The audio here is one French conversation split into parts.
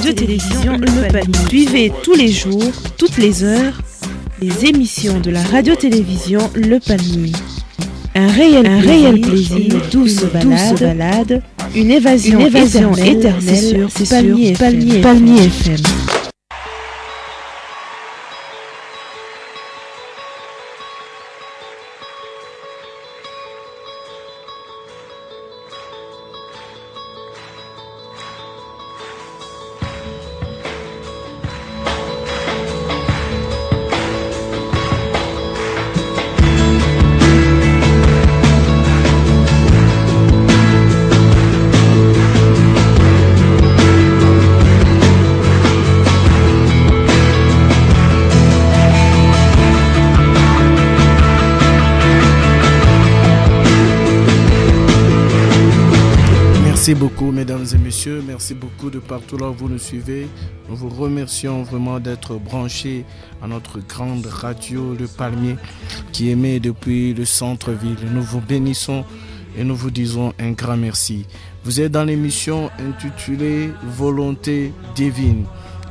radio-télévision Le Palmier. Suivez tous les jours, toutes les heures, les émissions de la radio-télévision Le Palmier. Un réel plaisir, une douce balade, une évasion éternelle, c'est sur Palmier FM. Merci beaucoup mesdames et messieurs, merci beaucoup de partout là où vous nous suivez. Nous vous remercions vraiment d'être branchés à notre grande radio Le Palmier qui émet depuis le centre-ville. Nous vous bénissons et nous vous disons un grand merci. Vous êtes dans l'émission intitulée Volonté divine.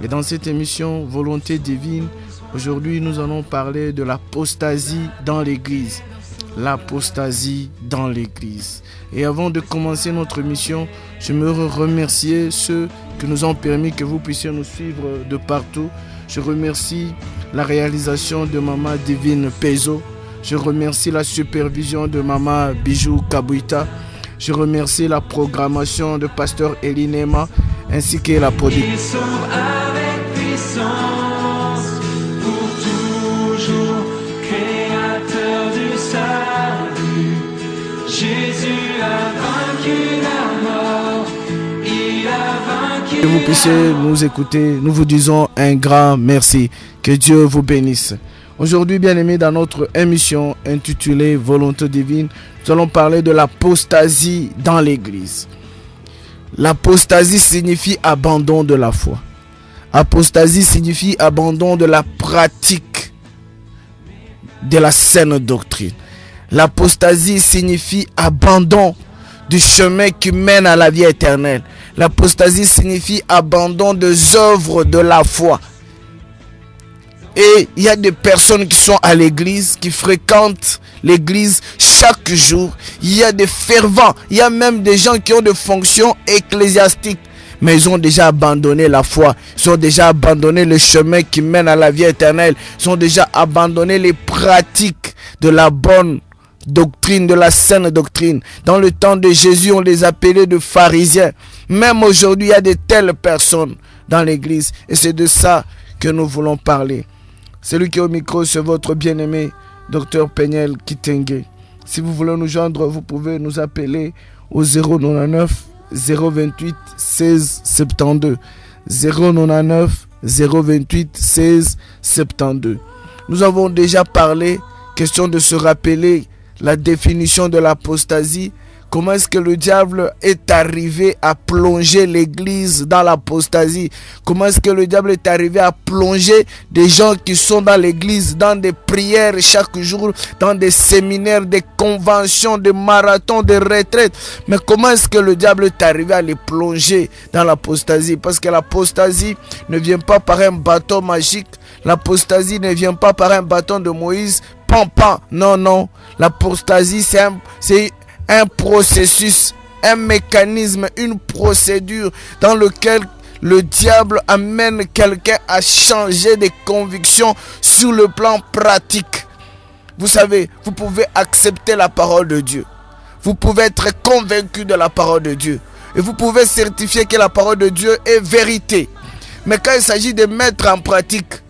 Et dans cette émission Volonté divine, aujourd'hui nous allons parler de l'apostasie dans l'église. L'apostasie dans l'église. Et avant de commencer notre mission, j'aimerais remercier ceux qui nous ont permis que vous puissiez nous suivre de partout. Je remercie la réalisation de Maman Divine Pezo. Je remercie la supervision de Maman Bijou Kabouita. Je remercie la programmation de Pasteur Elinema ainsi que la production. Jésus a vaincu la mort, il a vaincu. Que vous puissiez nous écouter, nous vous disons un grand merci. Que Dieu vous bénisse. Aujourd'hui, bien-aimés, dans notre émission intitulée Volonté divine, nous allons parler de l'apostasie dans l'église. L'apostasie signifie abandon de la foi. Apostasie signifie abandon de la pratique de la saine doctrine. L'apostasie signifie abandon du chemin qui mène à la vie éternelle. L'apostasie signifie abandon des œuvres de la foi. Et il y a des personnes qui sont à l'église, qui fréquentent l'église chaque jour. Il y a des fervents, il y a même des gens qui ont des fonctions ecclésiastiques. Mais ils ont déjà abandonné la foi. Ils ont déjà abandonné le chemin qui mène à la vie éternelle. Ils ont déjà abandonné les pratiques de la bonne doctrine, de la saine doctrine. Dans le temps de Jésus, on les appelait de pharisiens. Même aujourd'hui, il y a de telles personnes dans l'église. Et c'est de ça que nous voulons parler. Celui qui est au micro, c'est votre bien-aimé, Dr Peniel Kitenge. Si vous voulez nous joindre, vous pouvez nous appeler au 099 028 16 72. 099 028 16 72. Nous avons déjà parlé, question de se rappeler la définition de l'apostasie. Comment est-ce que le diable est arrivé à plonger l'église dans l'apostasie? Comment est-ce que le diable est arrivé à plonger des gens qui sont dans l'église, dans des prières chaque jour, dans des séminaires, des conventions, des marathons, des retraites? Mais comment est-ce que le diable est arrivé à les plonger dans l'apostasie? Parce que l'apostasie ne vient pas par un bâton magique. L'apostasie ne vient pas par un bâton de Moïse. Pan. Non. L'apostasie, c'est un processus, un mécanisme, une procédure dans lequel le diable amène quelqu'un à changer des convictions sur le plan pratique. Vous savez, vous pouvez accepter la parole de Dieu. Vous pouvez être convaincu de la parole de Dieu. Et vous pouvez certifier que la parole de Dieu est vérité. Mais quand il s'agit de mettre en pratique,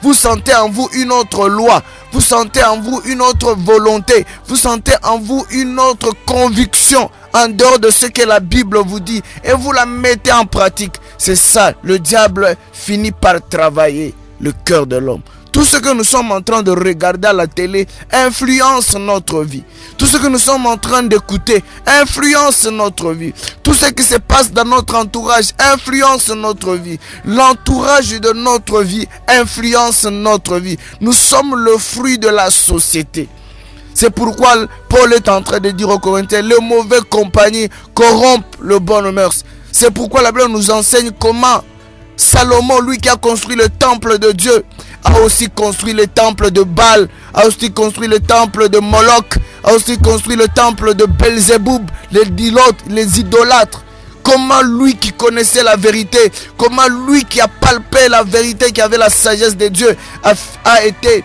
vous sentez en vous une autre loi, vous sentez en vous une autre volonté, vous sentez en vous une autre conviction en dehors de ce que la Bible vous dit et vous la mettez en pratique. C'est ça, le diable finit par travailler le cœur de l'homme. Tout ce que nous sommes en train de regarder à la télé influence notre vie. Tout ce que nous sommes en train d'écouter influence notre vie. Tout ce qui se passe dans notre entourage influence notre vie. L'entourage de notre vie influence notre vie. Nous sommes le fruit de la société. C'est pourquoi Paul est en train de dire aux Corinthiens, les mauvaises compagnies corrompent le bon mœurs. C'est pourquoi la Bible nous enseigne comment Salomon, lui qui a construit le temple de Dieu, a aussi construit le temple de Baal, a aussi construit le temple de Moloch, a aussi construit le temple de Belzéboub, les idolâtres. Comment lui qui connaissait la vérité, comment lui qui a palpé la vérité, qui avait la sagesse de Dieu, a été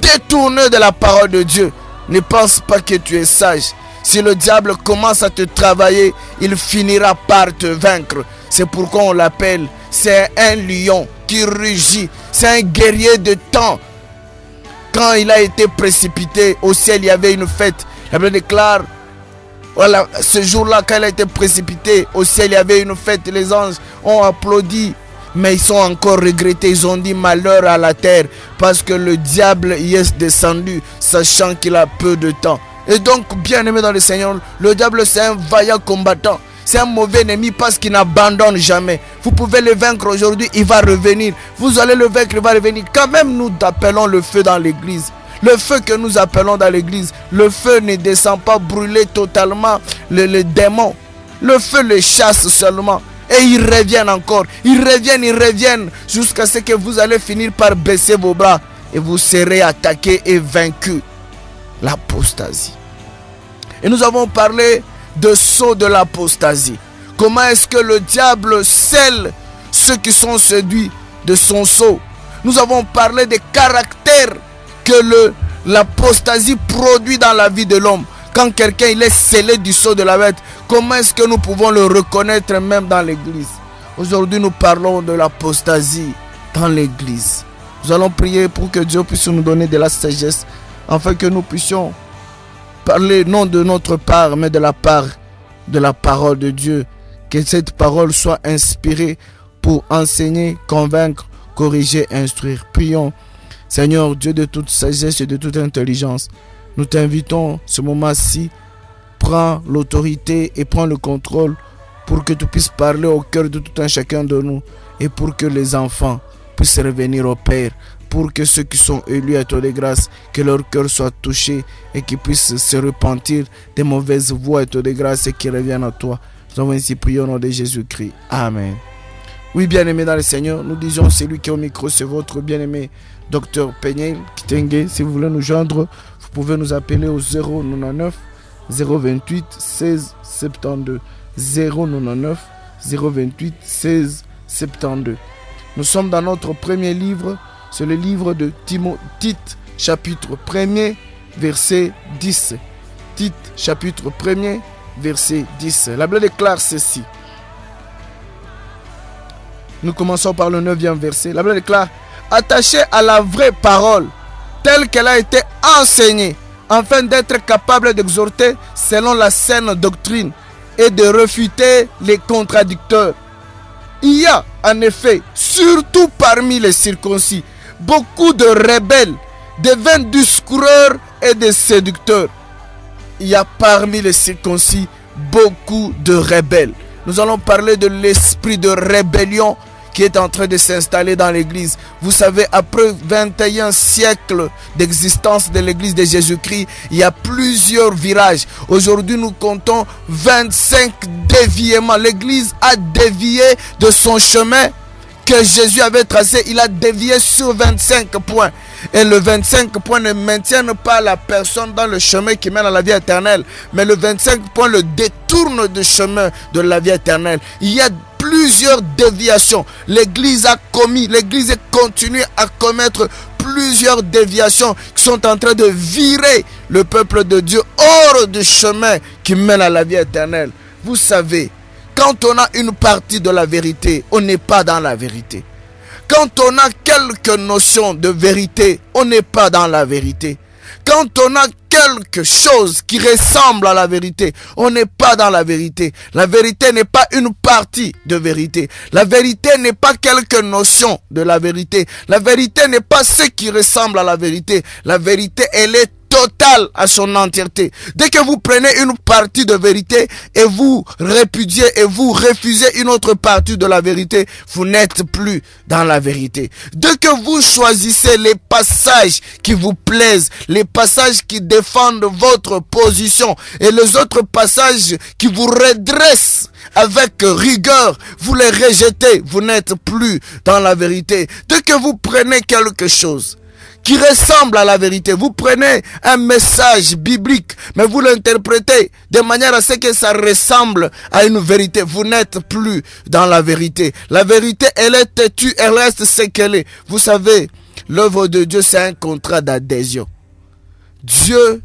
détourné de la parole de Dieu. Ne pense pas que tu es sage. Si le diable commence à te travailler, il finira par te vaincre. C'est pourquoi on l'appelle, c'est un lion qui rugit. C'est un guerrier de temps. Quand il a été précipité, au ciel il y avait une fête. La Bible déclare, voilà, ce jour-là, quand il a été précipité, au ciel il y avait une fête. Les anges ont applaudi. Mais ils sont encore regrettés. Ils ont dit malheur à la terre, parce que le diable y est descendu, sachant qu'il a peu de temps. Et donc, bien aimé dans le Seigneur, le diable c'est un vaillant combattant. C'est un mauvais ennemi parce qu'il n'abandonne jamais. Vous pouvez le vaincre aujourd'hui, il va revenir. Vous allez le vaincre, il va revenir. Quand même nous appelons le feu dans l'église, le feu que nous appelons dans l'église, le feu ne descend pas brûler totalement les démons. Le feu les chasse seulement. Et ils reviennent encore. Ils reviennent jusqu'à ce que vous allez finir par baisser vos bras. Et vous serez attaqués et vaincus. L'apostasie. Et nous avons parlé de sceau de l'apostasie. Comment est-ce que le diable scelle ceux qui sont séduits de son sceau. Nous avons parlé des caractères que l'apostasie produit dans la vie de l'homme. Quand quelqu'un il est scellé du sceau de la bête, comment est-ce que nous pouvons le reconnaître même dans l'église? Aujourd'hui nous parlons de l'apostasie dans l'église. Nous allons prier pour que Dieu puisse nous donner de la sagesse, afin que nous puissions parler non de notre part, mais de la part de la parole de Dieu. Que cette parole soit inspirée pour enseigner, convaincre, corriger, instruire. Prions. Seigneur Dieu de toute sagesse et de toute intelligence, nous t'invitons ce moment-ci, prends l'autorité et prends le contrôle pour que tu puisses parler au cœur de tout un chacun de nous et pour que les enfants puissent revenir au Père, pour que ceux qui sont élus à toi de grâce, que leur cœur soit touché et qu'ils puissent se repentir des mauvaises voies à toi de grâce et qu'ils reviennent à toi. Nous avons ainsi prié au nom de Jésus-Christ. Amen. Oui, bien-aimé dans le Seigneur, nous disons celui qui est au micro, c'est votre bien-aimé Dr Peñel Kitenge. Si vous voulez nous joindre, vous pouvez nous appeler au 099 028 16 72. 099 028 16 72. Nous sommes dans notre premier livre, c'est le livre de Tite, chapitre 1er, verset 10. Tite, chapitre 1er, verset 10. La Bible déclare ceci. Nous commençons par le 9e verset. La Bible déclare: attachez à la vraie parole, telle qu'elle a été enseignée, afin d'être capable d'exhorter selon la saine doctrine et de refuter les contradicteurs. Il y a en effet, surtout parmi les circoncis, beaucoup de rebelles, de vains discoureurs et de séducteurs. Il y a parmi les circoncis beaucoup de rebelles. Nous allons parler de l'esprit de rébellion qui est en train de s'installer dans l'église. Vous savez, après 21 siècles d'existence de l'église de Jésus-Christ, il y a plusieurs virages. Aujourd'hui, nous comptons 25 déviements. L'église a dévié de son chemin que Jésus avait tracé. Il a dévié sur 25 points. Et le 25 points ne maintiennent pas la personne dans le chemin qui mène à la vie éternelle. Mais le 25 points le détourne du chemin de la vie éternelle. Il y a plusieurs déviations. L'église continue à commettre plusieurs déviations qui sont en train de virer le peuple de Dieu hors du chemin qui mène à la vie éternelle. Vous savez, quand on a une partie de la vérité, on n'est pas dans la vérité. Quand on a quelques notions de vérité, on n'est pas dans la vérité. Quand on a quelque chose qui ressemble à la vérité, on n'est pas dans la vérité. La vérité n'est pas une partie de vérité. La vérité n'est pas quelques notions de la vérité. La vérité n'est pas ce qui ressemble à la vérité. La vérité, elle est totale à son entièreté. Dès que vous prenez une partie de vérité et vous répudiez et vous refusez une autre partie de la vérité, vous n'êtes plus dans la vérité. Dès que vous choisissez les passages qui vous plaisent, les passages qui défendent votre position et les autres passages qui vous redressent avec rigueur, vous les rejetez, vous n'êtes plus dans la vérité. Dès que vous prenez quelque chose qui ressemble à la vérité, vous prenez un message biblique, mais vous l'interprétez de manière à ce que ça ressemble à une vérité, vous n'êtes plus dans la vérité. La vérité, elle est têtue, elle reste ce qu'elle est. Vous savez, l'œuvre de Dieu, c'est un contrat d'adhésion. Dieu,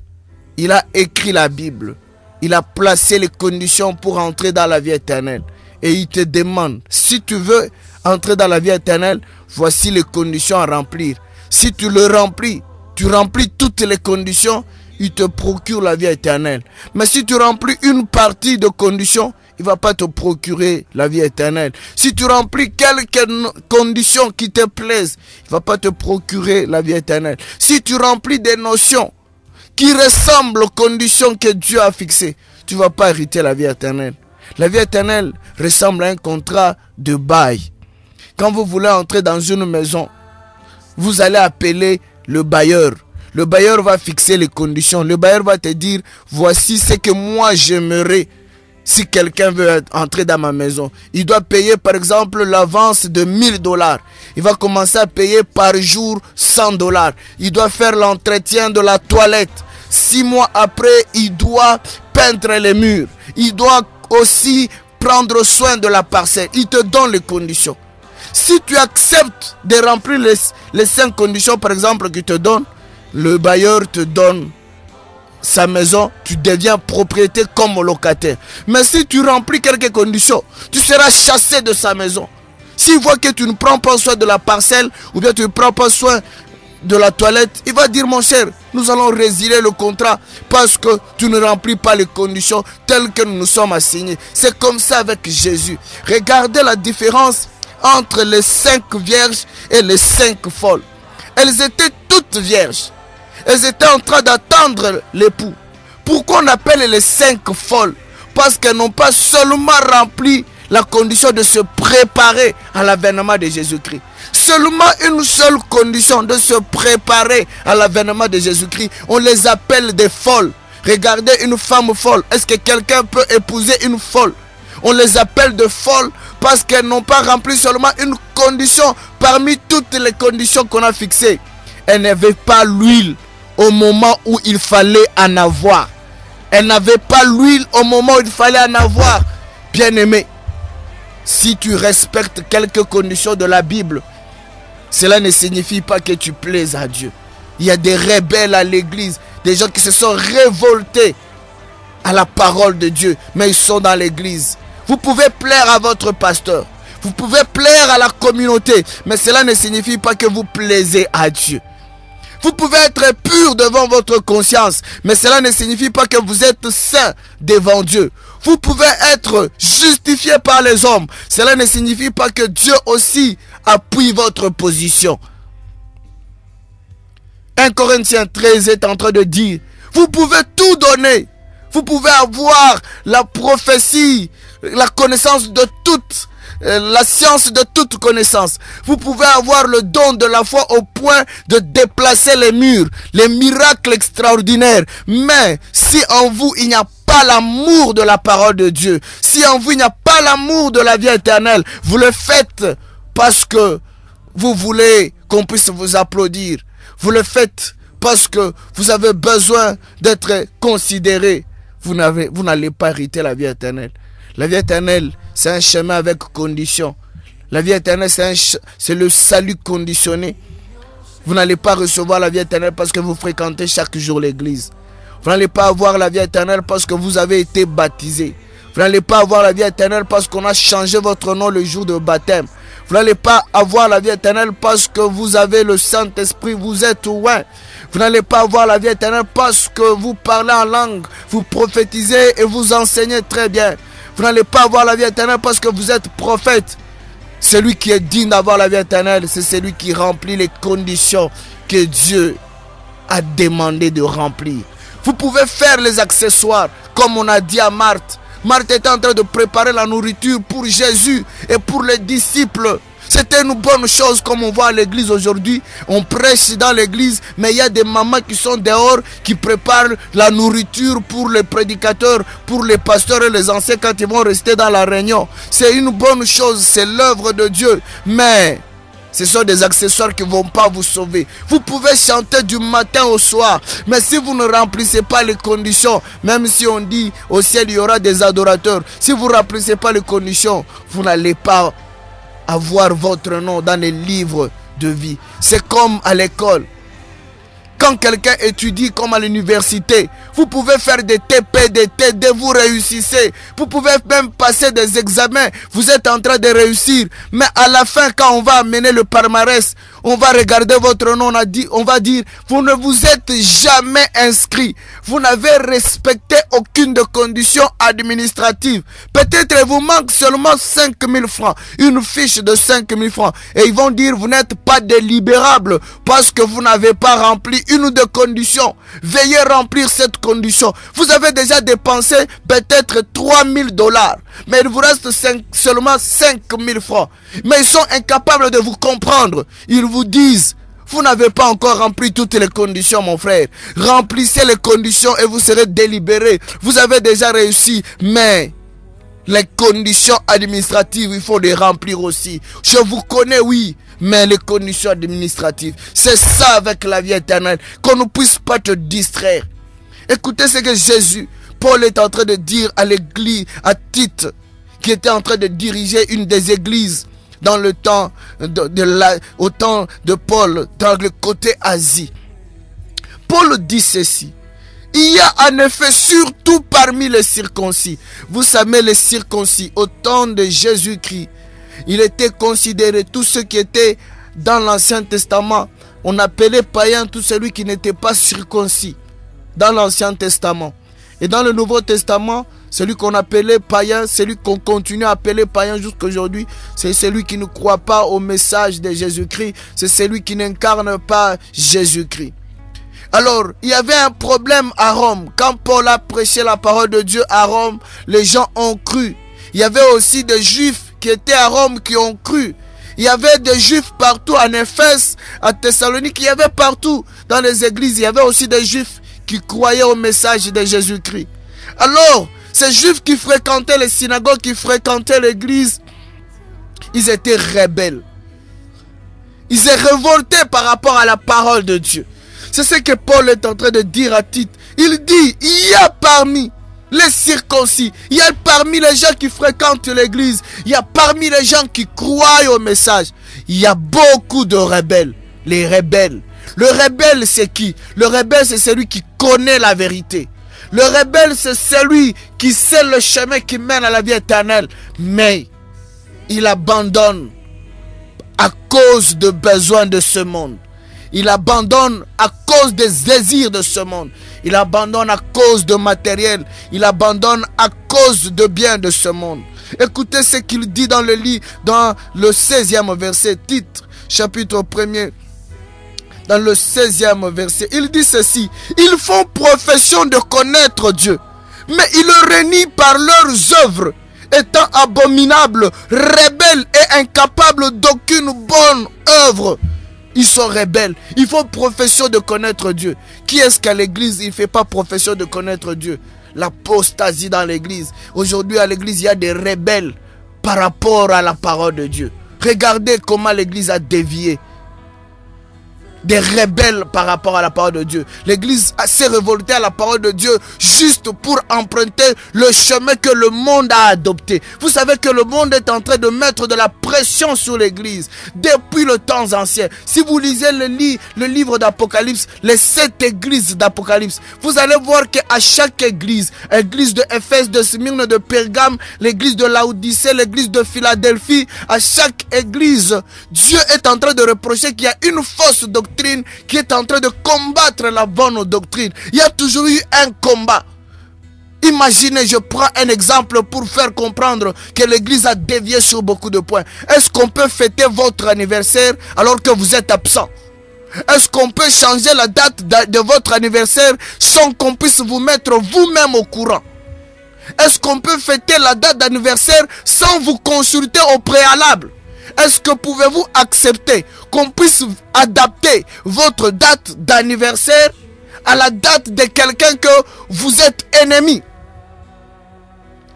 il a écrit la Bible. Il a placé les conditions pour entrer dans la vie éternelle. Et il te demande, si tu veux entrer dans la vie éternelle, voici les conditions à remplir. Si tu le remplis, tu remplis toutes les conditions, il te procure la vie éternelle. Mais si tu remplis une partie de conditions, il ne va pas te procurer la vie éternelle. Si tu remplis quelques conditions qui te plaisent, il ne va pas te procurer la vie éternelle. Si tu remplis des notions qui ressemblent aux conditions que Dieu a fixées, tu ne vas pas hériter la vie éternelle. La vie éternelle ressemble à un contrat de bail. Quand vous voulez entrer dans une maison, vous allez appeler le bailleur. Le bailleur va fixer les conditions. Le bailleur va te dire, voici ce que moi j'aimerais si quelqu'un veut entrer dans ma maison. Il doit payer par exemple l'avance de $1000. Il va commencer à payer par jour $100. Il doit faire l'entretien de la toilette. 6 mois après, il doit peindre les murs. Il doit aussi prendre soin de la parcelle. Il te donne les conditions. Si tu acceptes de remplir les 5 conditions, par exemple, qu'il te donne, le bailleur te donne sa maison, tu deviens propriétaire comme locataire. Mais si tu remplis quelques conditions, tu seras chassé de sa maison. S'il voit que tu ne prends pas soin de la parcelle, ou bien tu ne prends pas soin de la toilette, il va dire, mon cher, nous allons résilier le contrat parce que tu ne remplis pas les conditions telles que nous nous sommes assignés. C'est comme ça avec Jésus. Regardez la différence entre les 5 vierges et les 5 folles. Elles étaient toutes vierges. Elles étaient en train d'attendre l'époux. Pourquoi on appelle les 5 folles? Parce qu'elles n'ont pas seulement rempli la condition de se préparer à l'avènement de Jésus-Christ. Seulement une seule condition, de se préparer à l'avènement de Jésus-Christ. On les appelle des folles. Regardez une femme folle. Est-ce que quelqu'un peut épouser une folle? On les appelle de folles parce qu'elles n'ont pas rempli seulement une condition parmi toutes les conditions qu'on a fixées. Elles n'avaient pas l'huile au moment où il fallait en avoir. Elles n'avaient pas l'huile au moment où il fallait en avoir. Bien-aimé, si tu respectes quelques conditions de la Bible, cela ne signifie pas que tu plaises à Dieu. Il y a des rebelles à l'église, des gens qui se sont révoltés à la parole de Dieu, mais ils sont dans l'église. Vous pouvez plaire à votre pasteur, vous pouvez plaire à la communauté, mais cela ne signifie pas que vous plaisez à Dieu. Vous pouvez être pur devant votre conscience, mais cela ne signifie pas que vous êtes saint devant Dieu. Vous pouvez être justifié par les hommes, cela ne signifie pas que Dieu aussi appuie votre position. 1 Corinthiens 13 est en train de dire, vous pouvez tout donner. Vous pouvez avoir la prophétie, la connaissance de toute, la science de toute connaissance. Vous pouvez avoir le don de la foi au point de déplacer les murs, les miracles extraordinaires. Mais si en vous il n'y a pas l'amour de la parole de Dieu, si en vous il n'y a pas l'amour de la vie éternelle, vous le faites parce que vous voulez qu'on puisse vous applaudir. Vous le faites parce que vous avez besoin d'être considéré. Vous n'allez pas hériter la vie éternelle. La vie éternelle, c'est un chemin avec condition. La vie éternelle, c'est le salut conditionné. Vous n'allez pas recevoir la vie éternelle parce que vous fréquentez chaque jour l'église. Vous n'allez pas avoir la vie éternelle parce que vous avez été baptisé. Vous n'allez pas avoir la vie éternelle parce qu'on a changé votre nom le jour de baptême. Vous n'allez pas avoir la vie éternelle parce que vous avez le Saint-Esprit, vous êtes loin. Vous n'allez pas avoir la vie éternelle parce que vous parlez en langue, vous prophétisez et vous enseignez très bien. Vous n'allez pas avoir la vie éternelle parce que vous êtes prophète. Celui qui est digne d'avoir la vie éternelle, c'est celui qui remplit les conditions que Dieu a demandé de remplir. Vous pouvez faire les accessoires, comme on a dit à Marthe. Marthe était en train de préparer la nourriture pour Jésus et pour les disciples. C'était une bonne chose comme on voit à l'église aujourd'hui. On prêche dans l'église, mais il y a des mamans qui sont dehors, qui préparent la nourriture pour les prédicateurs, pour les pasteurs et les anciens quand ils vont rester dans la réunion. C'est une bonne chose, c'est l'œuvre de Dieu. Mais ce sont des accessoires qui ne vont pas vous sauver. Vous pouvez chanter du matin au soir, mais si vous ne remplissez pas les conditions, même si on dit au ciel il y aura des adorateurs, si vous ne remplissez pas les conditions, vous n'allez pas avoir votre nom dans les livres de vie. C'est comme à l'école. Quand quelqu'un étudie comme à l'université, vous pouvez faire des TP, des TD, vous réussissez. Vous pouvez même passer des examens, vous êtes en train de réussir. Mais à la fin, quand on va amener le palmarès, on va regarder votre nom, on va dire, vous ne vous êtes jamais inscrit. Vous n'avez respecté aucune des conditions administratives. Peut-être vous manque seulement 5 000 francs, une fiche de 5 000 francs. Et ils vont dire, vous n'êtes pas délibérable parce que vous n'avez pas rempli une des conditions. Veuillez remplir cette condition. Vous avez déjà dépensé peut-être 3 000 $, mais il vous reste seulement 5 000 francs. Mais ils sont incapables de vous comprendre. Ils vous disent, vous n'avez pas encore rempli toutes les conditions, mon frère. Remplissez les conditions et vous serez délibéré. Vous avez déjà réussi, mais les conditions administratives, il faut les remplir aussi. Je vous connais, oui, mais les conditions administratives, c'est ça avec la vie éternelle, qu'on ne puisse pas te distraire. Écoutez ce que Jésus, Paul est en train de dire à l'église, à Tite, qui était en train de diriger une des églises dans le temps au temps de Paul, dans le côté Asie. Paul dit ceci: il y a en effet surtout parmi les circoncis. Vous savez, les circoncis, au temps de Jésus-Christ, il était considéré, tous ceux qui étaient dans l'Ancien Testament, on appelait païen tout celui qui n'était pas circoncis dans l'Ancien Testament. Et dans le Nouveau Testament, celui qu'on appelait païen, celui qu'on continue à appeler païen jusqu'à aujourd'hui, c'est celui qui ne croit pas au message de Jésus-Christ, c'est celui qui n'incarne pas Jésus-Christ. Alors, il y avait un problème à Rome. Quand Paul a prêché la parole de Dieu à Rome, les gens ont cru. Il y avait aussi des Juifs qui étaient à Rome qui ont cru. Il y avait des Juifs partout en Éphèse, à Thessalonique, il y avait partout dans les églises. Il y avait aussi des Juifs qui croyaient au message de Jésus-Christ. Alors, ces Juifs qui fréquentaient les synagogues, qui fréquentaient l'église, ils étaient rebelles. Ils étaient révoltés par rapport à la parole de Dieu. C'est ce que Paul est en train de dire à Tite. Il dit, il y a parmi les circoncis, il y a parmi les gens qui fréquentent l'église, il y a parmi les gens qui croient au message, il y a beaucoup de rebelles. Les rebelles. Le rebelle, c'est qui? Le rebelle, c'est celui qui connaît la vérité. Le rebelle, c'est celui qui sait le chemin qui mène à la vie éternelle. Mais il abandonne à cause de besoins de ce monde. Il abandonne à cause des désirs de ce monde. Il abandonne à cause de matériel. Il abandonne à cause de biens de ce monde. Écoutez ce qu'il dit dans le livre, dans le 16e verset, titre, chapitre 1er. Dans le 16e verset, il dit ceci: ils font profession de connaître Dieu, mais ils le renient par leurs œuvres, étant abominables, rebelles et incapables d'aucune bonne œuvre. Ils sont rebelles. Ils font profession de connaître Dieu. Qui est-ce qu'à l'église, il ne fait pas profession de connaître Dieu? L'apostasie dans l'église. Aujourd'hui, à l'église, il y a des rebelles par rapport à la parole de Dieu. Regardez comment l'église a dévié. Des rebelles par rapport à la parole de Dieu. L'église s'est révoltée à la parole de Dieu juste pour emprunter le chemin que le monde a adopté. Vous savez que le monde est en train de mettre de la pression sur l'église depuis le temps ancien. Si vous lisez le livre d'Apocalypse, les 7 églises d'Apocalypse, vous allez voir qu'à chaque église, l'église de Éphèse, de Smyrne, de Pergame, l'église de Laodicée, l'église de Philadelphie, à chaque église, Dieu est en train de reprocher qu'il y a une fausse doctrine qui est en train de combattre la bonne doctrine. Il y a toujours eu un combat. Imaginez, je prends un exemple pour faire comprendre que l'église a dévié sur beaucoup de points. Est-ce qu'on peut fêter votre anniversaire alors que vous êtes absent? Est-ce qu'on peut changer la date de votre anniversaire sans qu'on puisse vous mettre vous-même au courant? Est-ce qu'on peut fêter la date d'anniversaire sans vous consulter au préalable? Est-ce que pouvez-vous accepter qu'on puisse adapter votre date d'anniversaire à la date de quelqu'un que vous êtes ennemi?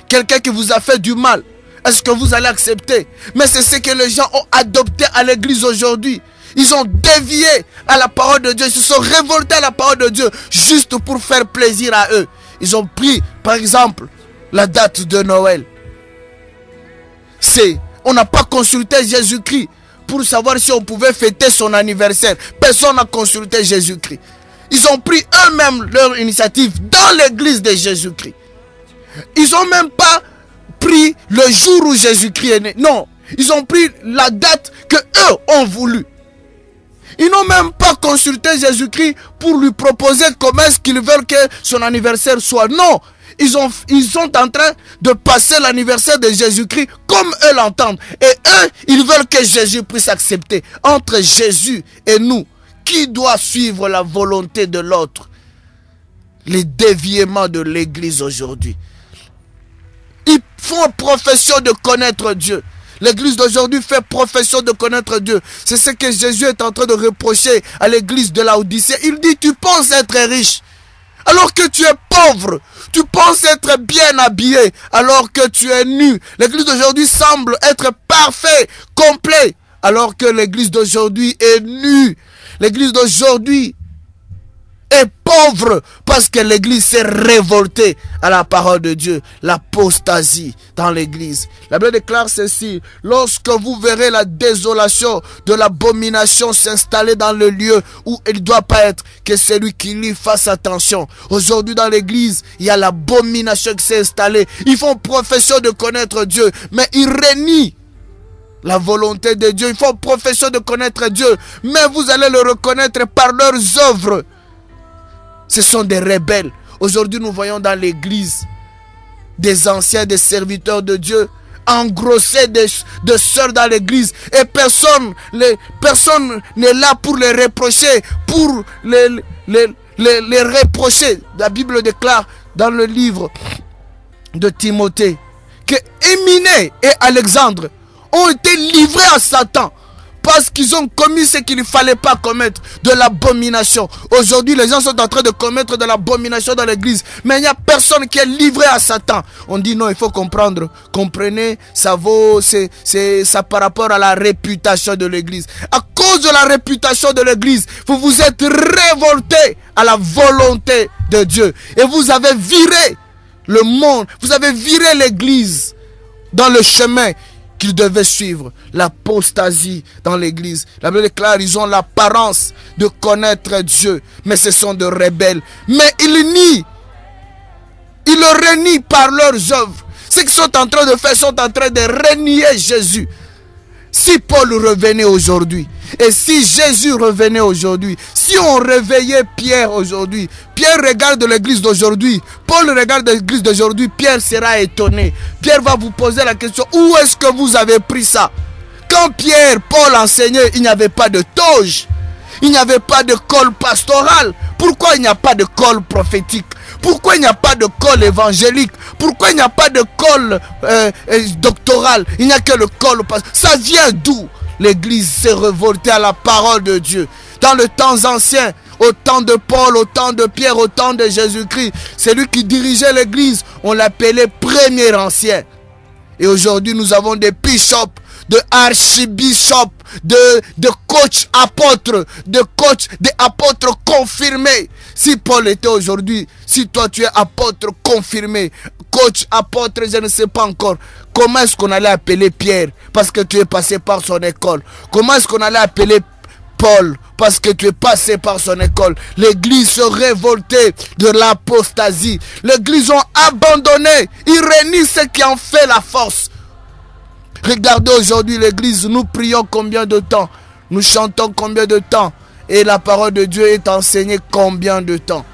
Quelqu'un qui vous a fait du mal. Est-ce que vous allez accepter? Mais c'est ce que les gens ont adopté à l'église aujourd'hui. Ils ont dévié à la parole de Dieu. Ils se sont révoltés à la parole de Dieu juste pour faire plaisir à eux. Ils ont pris, par exemple, la date de Noël. On n'a pas consulté Jésus-Christ pour savoir si on pouvait fêter son anniversaire. Personne n'a consulté Jésus-Christ. Ils ont pris eux-mêmes leur initiative dans l'église de Jésus-Christ. Ils n'ont même pas pris le jour où Jésus-Christ est né. Non, ils ont pris la date que eux ont voulu. Ils n'ont même pas consulté Jésus-Christ pour lui proposer comment est-ce qu'ils veulent que son anniversaire soit. Non, ils sont en train de passer l'anniversaire de Jésus-Christ comme eux l'entendent. Et eux, ils veulent que Jésus puisse accepter. Entre Jésus et nous, qui doit suivre la volonté de l'autre? Les déviements de l'église aujourd'hui. Ils font profession de connaître Dieu. L'église d'aujourd'hui fait profession de connaître Dieu. C'est ce que Jésus est en train de reprocher à l'église de Laodicée. Il dit, tu penses être riche alors que tu es pauvre. Tu penses être bien habillé alors que tu es nu. L'église d'aujourd'hui semble être parfait, complet, alors que l'église d'aujourd'hui est nue. L'église d'aujourd'hui est pauvre parce que l'église s'est révoltée à la parole de Dieu. L'apostasie dans l'église. La Bible déclare ceci: lorsque vous verrez la désolation de l'abomination s'installer dans le lieu où il ne doit pas être, que celui qui lit fasse attention. Aujourd'hui dans l'église, il y a l'abomination qui s'est installée. Ils font profession de connaître Dieu, mais ils renient la volonté de Dieu. Ils font profession de connaître Dieu, mais vous allez le reconnaître par leurs œuvres. Ce sont des rebelles. Aujourd'hui, nous voyons dans l'église des anciens, des serviteurs de Dieu, engrosser de sœurs dans l'église. Et personne n'est là pour les reprocher, pour les reprocher. La Bible déclare dans le livre de Timothée que Éminé et Alexandre ont été livrés à Satan parce qu'ils ont commis ce qu'il ne fallait pas commettre, de l'abomination. Aujourd'hui, les gens sont en train de commettre de l'abomination dans l'église, mais il n'y a personne qui est livré à Satan. On dit non, il faut comprendre. Comprenez, ça vaut, c'est ça par rapport à la réputation de l'église. À cause de la réputation de l'église, vous vous êtes révolté à la volonté de Dieu. Et vous avez viré le monde, vous avez viré l'église dans le chemin qu'ils devaient suivre, l'apostasie dans l'église. La Bible déclare, ils ont l'apparence de connaître Dieu, mais ce sont de rebelles. Mais ils le renient par leurs œuvres. Ce qu'ils sont en train de faire, sont en train de renier Jésus. Si Paul revenait aujourd'hui, et si Jésus revenait aujourd'hui, si on réveillait Pierre aujourd'hui, Pierre regarde l'église d'aujourd'hui, Paul regarde l'église d'aujourd'hui, Pierre sera étonné. Pierre va vous poser la question, où est-ce que vous avez pris ça? Quand Pierre, Paul enseignait, il n'y avait pas de toge, il n'y avait pas de col pastoral. Pourquoi il n'y a pas de col prophétique? Pourquoi il n'y a pas de col évangélique? Pourquoi il n'y a pas de col doctoral? Il n'y a que le col pastoral. Ça vient d'où? L'église s'est révoltée à la parole de Dieu. Dans le temps ancien, au temps de Paul, au temps de Pierre, au temps de Jésus-Christ, celui qui dirigeait l'église, on l'appelait premier ancien. Et aujourd'hui, nous avons des bishops, de archibishops, de coachs apôtres, des apôtres confirmés. Si Paul était aujourd'hui, si toi tu es apôtre confirmé, coach, apôtre, je ne sais pas encore. Comment est-ce qu'on allait appeler Pierre? Parce que tu es passé par son école. Comment est-ce qu'on allait appeler Paul? Parce que tu es passé par son école. L'église se révoltait de l'apostasie. L'église ont abandonné. Ils renient ce qui en fait la force. Regardez aujourd'hui l'église, nous prions combien de temps? Nous chantons combien de temps? Et la parole de Dieu est enseignée combien de temps?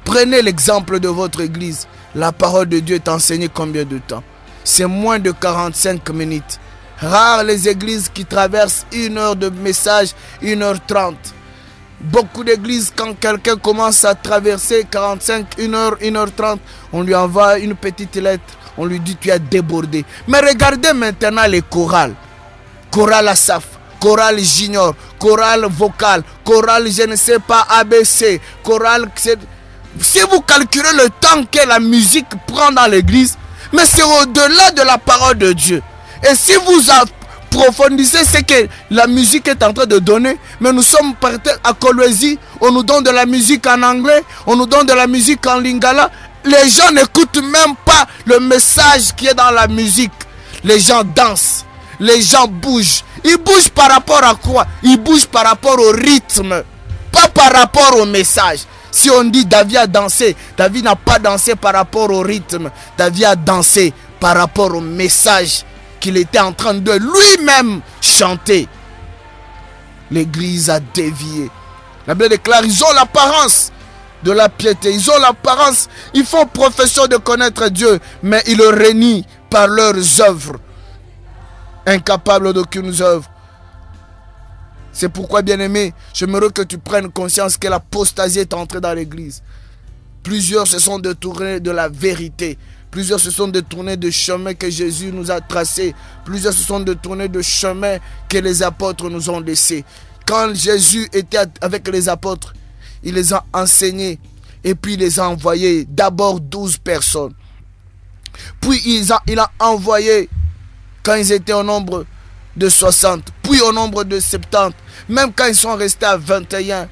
Prenez l'exemple de votre église. La parole de Dieu est enseignée combien de temps? C'est moins de 45 minutes. Rares les églises qui traversent 1 heure de message, 1h30. Beaucoup d'églises, quand quelqu'un commence à traverser 45, 1 heure, 1h30, on lui envoie une petite lettre. On lui dit tu as débordé. Mais regardez maintenant les chorales. Chorale Asaf, chorale Junior, chorale vocale, chorale je ne sais pas ABC, chorale... Si vous calculez le temps que la musique prend dans l'église, mais c'est au-delà de la parole de Dieu. Et si vous approfondissez ce que la musique est en train de donner, mais nous sommes partis à Kolwezi, on nous donne de la musique en anglais, on nous donne de la musique en lingala. Les gens n'écoutent même pas le message qui est dans la musique. Les gens dansent, les gens bougent. Ils bougent par rapport à quoi? Ils bougent par rapport au rythme, pas par rapport au message. Si on dit David a dansé, David n'a pas dansé par rapport au rythme. David a dansé par rapport au message qu'il était en train de lui-même chanter. L'église a dévié. La Bible déclare, ils ont l'apparence de la piété. Ils ont l'apparence, ils font profession de connaître Dieu, mais ils le renient par leurs œuvres. Incapables d'aucune œuvre. C'est pourquoi, bien-aimé, j'aimerais que tu prennes conscience que l'apostasie est entrée dans l'église. Plusieurs se sont détournés de la vérité. Plusieurs se sont détournés du chemin que Jésus nous a tracé. Plusieurs se sont détournés du chemin que les apôtres nous ont laissé. Quand Jésus était avec les apôtres, il les a enseignés et puis il les a envoyés. D'abord 12 personnes. Puis il a envoyé, quand ils étaient au nombre de 60, puis au nombre de 70, même quand ils sont restés à 21,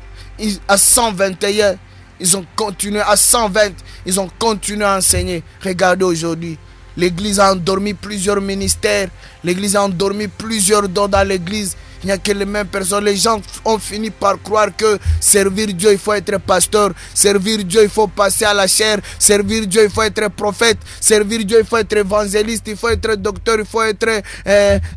à 121, ils ont continué, à 120, ils ont continué à enseigner. Regardez aujourd'hui, l'église a endormi plusieurs ministères, l'église a endormi plusieurs dons dans l'église. Il n'y a que les mêmes personnes. Les gens ont fini par croire que servir Dieu, il faut être pasteur. Servir Dieu, il faut passer à la chair. Servir Dieu, il faut être prophète. Servir Dieu, il faut être évangéliste. Il faut être docteur. Il faut être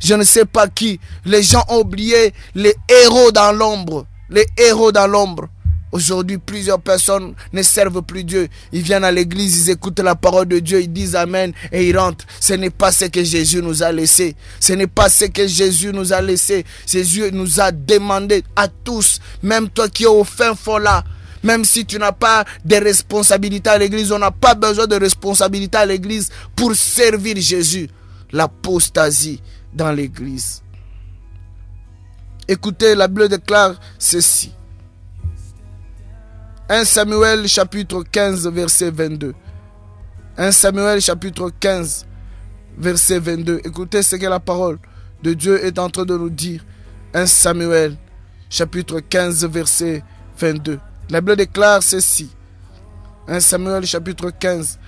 je ne sais pas qui. Les gens ont oublié les héros dans l'ombre. Les héros dans l'ombre. Aujourd'hui, plusieurs personnes ne servent plus Dieu. Ils viennent à l'église, ils écoutent la parole de Dieu, ils disent Amen et ils rentrent. Ce n'est pas ce que Jésus nous a laissé. Ce n'est pas ce que Jésus nous a laissé. Jésus nous a demandé à tous, même toi qui es au fin fond là, même si tu n'as pas de responsabilité à l'église, on n'a pas besoin de responsabilité à l'église pour servir Jésus. L'apostasie dans l'église. Écoutez, la Bible déclare ceci. 1 Samuel chapitre 15 verset 22. 1 Samuel chapitre 15 verset 22. Écoutez ce que la parole de Dieu est en train de nous dire. 1 Samuel chapitre 15 verset 22. La Bible déclare ceci. 1 Samuel chapitre 15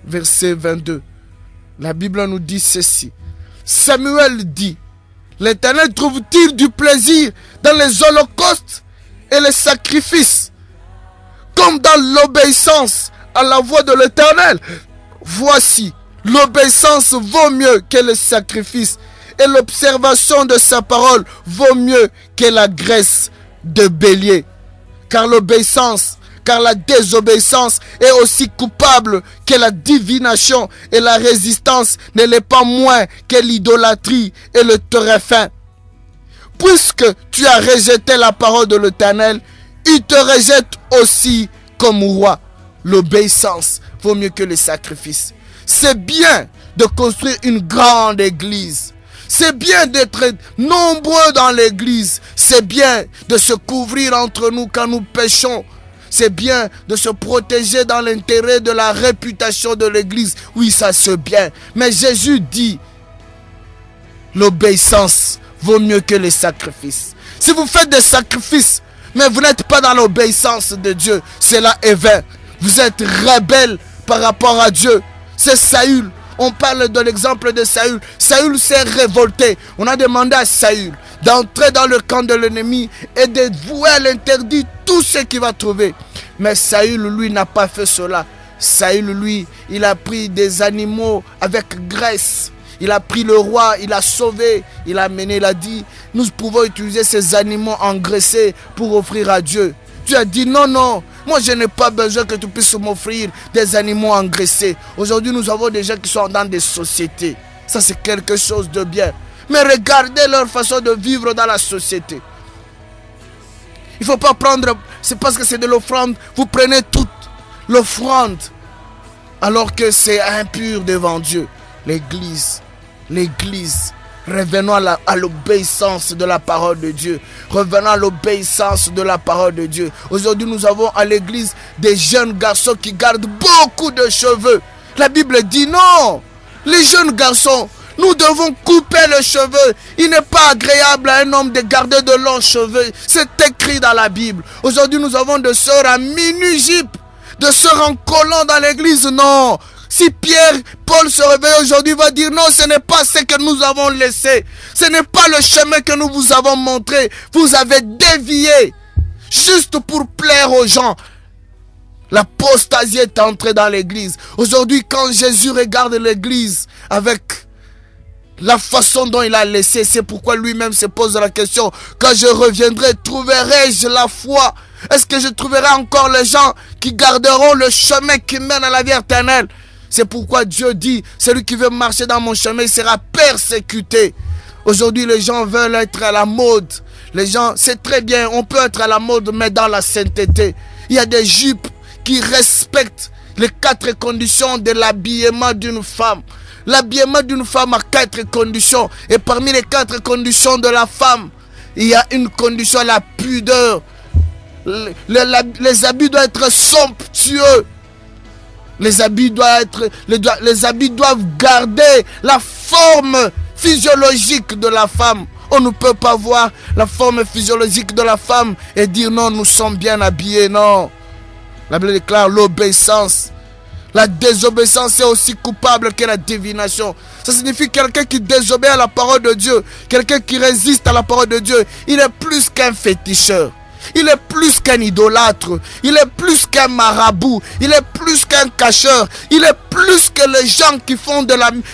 verset 22. La Bible nous dit ceci. Samuel dit, l'Éternel trouve-t-il du plaisir dans les holocaustes et les sacrifices comme dans l'obéissance à la voix de l'Éternel? Voici, l'obéissance vaut mieux que le sacrifice et l'observation de sa parole vaut mieux que la graisse de bélier. Car la désobéissance est aussi coupable que la divination et la résistance ne l'est pas moins que l'idolâtrie et le tréfin. Puisque tu as rejeté la parole de l'Éternel, il te rejette aussi comme roi. L'obéissance vaut mieux que le sacrifice. C'est bien de construire une grande église. C'est bien d'être nombreux dans l'église. C'est bien de se couvrir entre nous quand nous péchons. C'est bien de se protéger dans l'intérêt de la réputation de l'église. Oui, ça c'est bien. Mais Jésus dit, l'obéissance vaut mieux que les sacrifices. Si vous faites des sacrifices, mais vous n'êtes pas dans l'obéissance de Dieu, cela est vain. Vous êtes rebelle par rapport à Dieu. C'est Saül. On parle de l'exemple de Saül. Saül s'est révolté. On a demandé à Saül d'entrer dans le camp de l'ennemi et de vouer à l'interdit tout ce qu'il va trouver. Mais Saül, lui, n'a pas fait cela. Saül, lui, il a pris des animaux avec graisse. Il a pris le roi, il a sauvé, il a amené, il a dit, nous pouvons utiliser ces animaux engraissés pour offrir à Dieu. Dieu a dit, non, non, moi je n'ai pas besoin que tu puisses m'offrir des animaux engraissés. Aujourd'hui, nous avons des gens qui sont dans des sociétés. Ça, c'est quelque chose de bien. Mais regardez leur façon de vivre dans la société. Il ne faut pas prendre, c'est parce que c'est de l'offrande, vous prenez toute l'offrande, alors que c'est impur devant Dieu. L'église, revenons à l'obéissance de la parole de Dieu. Revenons à l'obéissance de la parole de Dieu. Aujourd'hui, nous avons à l'église des jeunes garçons qui gardent beaucoup de cheveux. La Bible dit non. Les jeunes garçons, nous devons couper les cheveux. Il n'est pas agréable à un homme de garder de longs cheveux. C'est écrit dans la Bible. Aujourd'hui, nous avons des sœurs à mini-jupe, des sœurs en collant dans l'église. Non. Si Paul se réveille aujourd'hui, il va dire non, ce n'est pas ce que nous avons laissé. Ce n'est pas le chemin que nous vous avons montré. Vous avez dévié juste pour plaire aux gens. L'apostasie est entrée dans l'église. Aujourd'hui, quand Jésus regarde l'église avec la façon dont il a laissé, c'est pourquoi lui-même se pose la question: quand je reviendrai, trouverai-je la foi? Est-ce que je trouverai encore les gens qui garderont le chemin qui mène à la vie éternelle? C'est pourquoi Dieu dit, celui qui veut marcher dans mon chemin, il sera persécuté. Aujourd'hui, les gens veulent être à la mode. Les gens, c'est très bien, on peut être à la mode, mais dans la sainteté. Il y a des jupes qui respectent les 4 conditions de l'habillement d'une femme. L'habillement d'une femme a 4 conditions. Et parmi les 4 conditions de la femme, il y a une condition, la pudeur. Les habits doivent être somptueux. Les habits doivent garder la forme physiologique de la femme. On ne peut pas voir la forme physiologique de la femme et dire non, nous sommes bien habillés. Non. La Bible déclare l'obéissance. La désobéissance est aussi coupable que la divination. Ça signifie quelqu'un qui désobéit à la parole de Dieu, quelqu'un qui résiste à la parole de Dieu. Il est plus qu'un féticheur. Il est plus qu'un idolâtre. Il est plus qu'un marabout. Il est plus qu'un cacheur. Il est plus que les gens qui font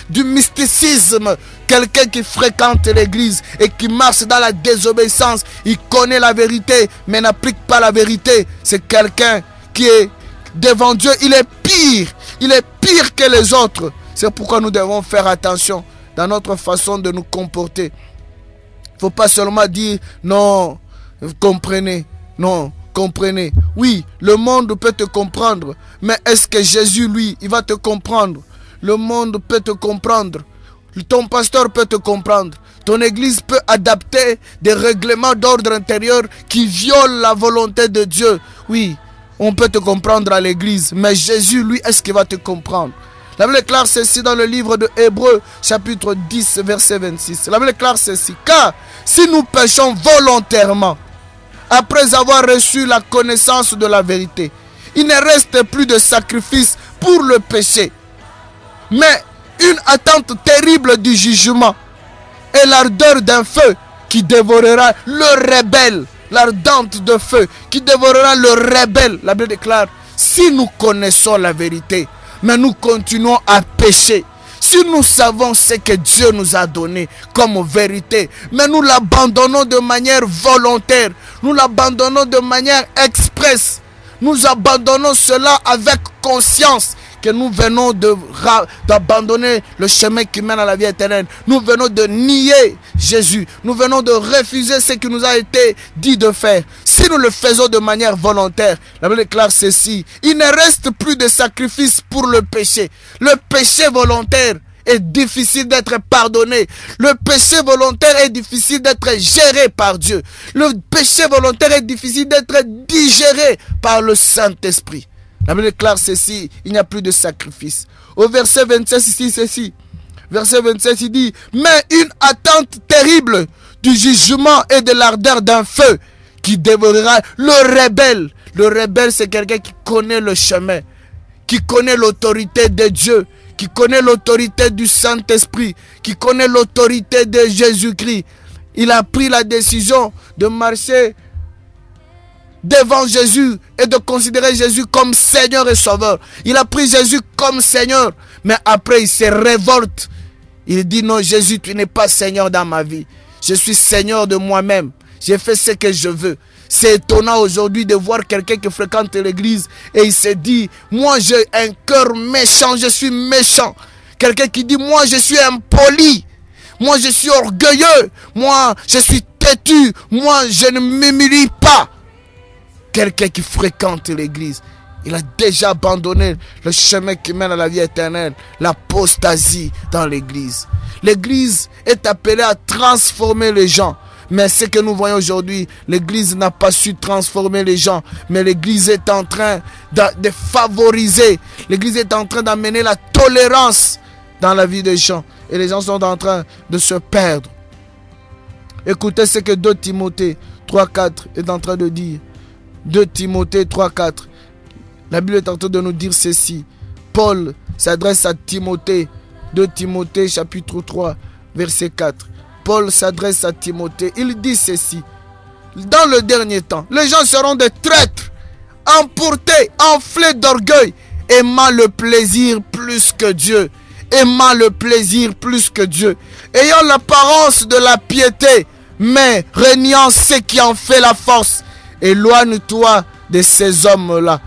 du mysticisme. Quelqu'un qui fréquente l'église et qui marche dans la désobéissance. Il connaît la vérité mais n'applique pas la vérité. C'est quelqu'un qui est devant Dieu. Il est pire. Il est pire que les autres. C'est pourquoi nous devons faire attention dans notre façon de nous comporter. Il ne faut pas seulement dire non. Vous comprenez? Non, comprenez. Oui, le monde peut te comprendre. Mais est-ce que Jésus, lui, il va te comprendre? Le monde peut te comprendre. Ton pasteur peut te comprendre. Ton église peut adapter des règlements d'ordre intérieur qui violent la volonté de Dieu. Oui, on peut te comprendre à l'église. Mais Jésus, lui, est-ce qu'il va te comprendre? La Bible déclare ceci dans le livre de Hébreux, chapitre 10, verset 26. La Bible déclare ceci: car si nous péchons volontairement, après avoir reçu la connaissance de la vérité, il ne reste plus de sacrifice pour le péché, mais une attente terrible du jugement et l'ardeur d'un feu qui dévorera le rebelle. L'ardente de feu qui dévorera le rebelle. La Bible déclare: si nous connaissons la vérité, mais nous continuons à pécher, si nous savons ce que Dieu nous a donné comme vérité, mais nous l'abandonnons de manière volontaire, nous l'abandonnons de manière expresse, nous abandonnons cela avec conscience que nous venons d'abandonner le chemin qui mène à la vie éternelle. Nous venons de nier Jésus. Nous venons de refuser ce qui nous a été dit de faire. Si nous le faisons de manière volontaire, la Bible déclare ceci: il ne reste plus de sacrifice pour le péché. Le péché volontaire est difficile d'être pardonné. Le péché volontaire est difficile d'être géré par Dieu. Le péché volontaire est difficile d'être digéré par le Saint-Esprit. La Bible déclare ceci: il n'y a plus de sacrifice. Au verset 27 ici, ceci. Verset 27, il dit: mais une attente terrible du jugement et de l'ardeur d'un feu qui dévorera le rebelle. Le rebelle, c'est quelqu'un qui connaît le chemin, qui connaît l'autorité de Dieu, qui connaît l'autorité du Saint-Esprit, qui connaît l'autorité de Jésus-Christ. Il a pris la décision de marcher devant Jésus et de considérer Jésus comme Seigneur et Sauveur. Il a pris Jésus comme Seigneur, mais après il se révolte. Il dit: non, Jésus, tu n'es pas Seigneur dans ma vie. Je suis Seigneur de moi-même. J'ai fait ce que je veux. C'est étonnant aujourd'hui de voir quelqu'un qui fréquente l'église et il se dit: moi j'ai un cœur méchant, je suis méchant. Quelqu'un qui dit: moi je suis impoli. Moi, je suis orgueilleux. Moi, je suis têtu. Moi, je ne m'humilie pas. Quelqu'un qui fréquente l'église, il a déjà abandonné le chemin qui mène à la vie éternelle. L'apostasie dans l'église. L'église est appelée à transformer les gens. Mais ce que nous voyons aujourd'hui, l'église n'a pas su transformer les gens. Mais l'église est en train de favoriser. L'église est en train d'amener la tolérance dans la vie des gens. Et les gens sont en train de se perdre. Écoutez ce que 2 Timothée 3,4 est en train de dire. 2 Timothée 3,4. La Bible est en train de nous dire ceci. Paul s'adresse à Timothée. 2 Timothée chapitre 3 verset 4. Paul s'adresse à Timothée. Il dit ceci. Dans le dernier temps, les gens seront des traîtres, emportés, enflés d'orgueil, aimant le plaisir plus que Dieu. Aimant le plaisir plus que Dieu. Ayant l'apparence de la piété, mais reniant ce qui en fait la force. Éloigne-toi de ces hommes-là.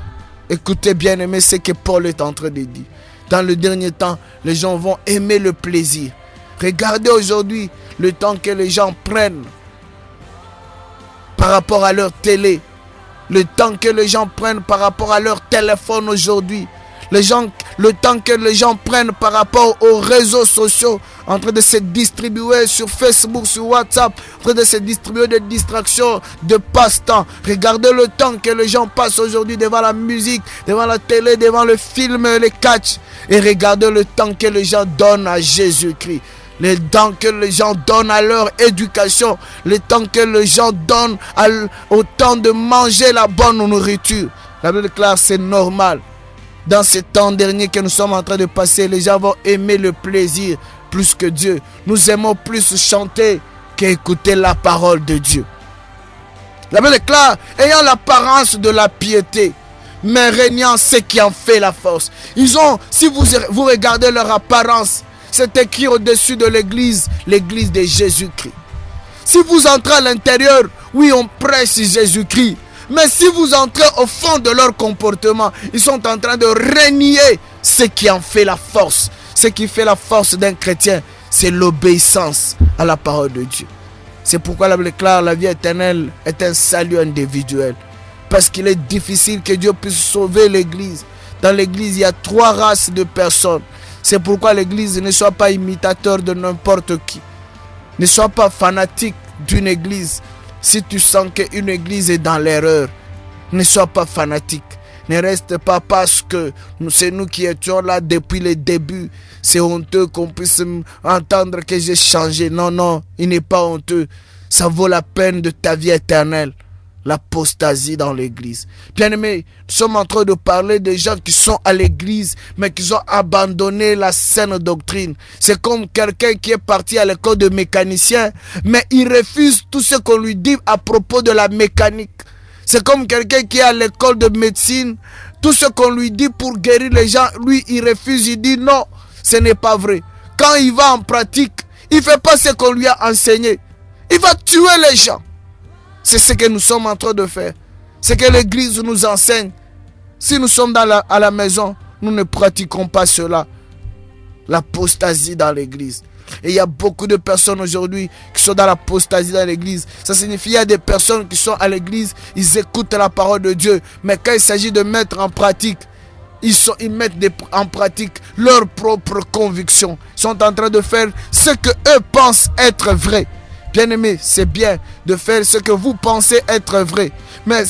Écoutez bien aimé ce que Paul est en train de dire. Dans le dernier temps, les gens vont aimer le plaisir. Regardez aujourd'hui le temps que les gens prennent par rapport à leur télé. Le temps que les gens prennent par rapport à leur téléphone aujourd'hui. Le temps que les gens prennent par rapport aux réseaux sociaux, en train de se distribuer sur Facebook, sur WhatsApp, en train de se distribuer de distractions, de passe-temps. Regardez le temps que les gens passent aujourd'hui devant la musique, devant la télé, devant le film, les catchs. Et regardez le temps que les gens donnent à Jésus-Christ. Le temps que les gens donnent à leur éducation. Le temps que les gens donnent au temps de manger la bonne nourriture. La Bible déclare c'est normal. Dans ces temps derniers que nous sommes en train de passer, les gens vont aimer le plaisir plus que Dieu. Nous aimons plus chanter qu'écouter la parole de Dieu. La Bible déclare, ayant l'apparence de la piété, mais régnant ce qui en fait la force. Si vous regardez leur apparence, c'est écrit au-dessus de l'église de Jésus-Christ. Si vous entrez à l'intérieur, oui, on prêche Jésus-Christ. Mais si vous entrez au fond de leur comportement, ils sont en train de renier ce qui en fait la force. Ce qui fait la force d'un chrétien, c'est l'obéissance à la parole de Dieu. C'est pourquoi la Bible déclare la vie éternelle est un salut individuel. Parce qu'il est difficile que Dieu puisse sauver l'église. Dans l'église, il y a 3 races de personnes. C'est pourquoi l'église ne soit pas imitateur de n'importe qui. Ne sois pas fanatique d'une église. Si tu sens qu'une église est dans l'erreur, ne sois pas fanatique. Ne reste pas parce que c'est nous qui étions là depuis le début. C'est honteux qu'on puisse entendre que j'ai changé. Non, non, il n'est pas honteux. Ça vaut la peine de ta vie éternelle. L'apostasie dans l'église. Bien aimé, nous sommes en train de parler des gens qui sont à l'église, mais qui ont abandonné la saine doctrine. C'est comme quelqu'un qui est parti à l'école de mécanicien, mais il refuse tout ce qu'on lui dit à propos de la mécanique. C'est comme quelqu'un qui est à l'école de médecine, tout ce qu'on lui dit pour guérir les gens, lui il refuse, il dit non, ce n'est pas vrai. Quand il va en pratique, il ne fait pas ce qu'on lui a enseigné. Il va tuer les gens. C'est ce que nous sommes en train de faire. C'est que l'église nous enseigne. Si nous sommes à la maison, nous ne pratiquons pas cela. L'apostasie dans l'église. Et il y a beaucoup de personnes aujourd'hui qui sont dans l'apostasie dans l'église. Ça signifie qu'il y a des personnes qui sont à l'église, ils écoutent la parole de Dieu. Mais quand il s'agit de mettre en pratique, ils mettent en pratique leurs propres convictions. Ils sont en train de faire ce que eux pensent être vrai. Bien aimé, c'est bien de faire ce que vous pensez être vrai. Mais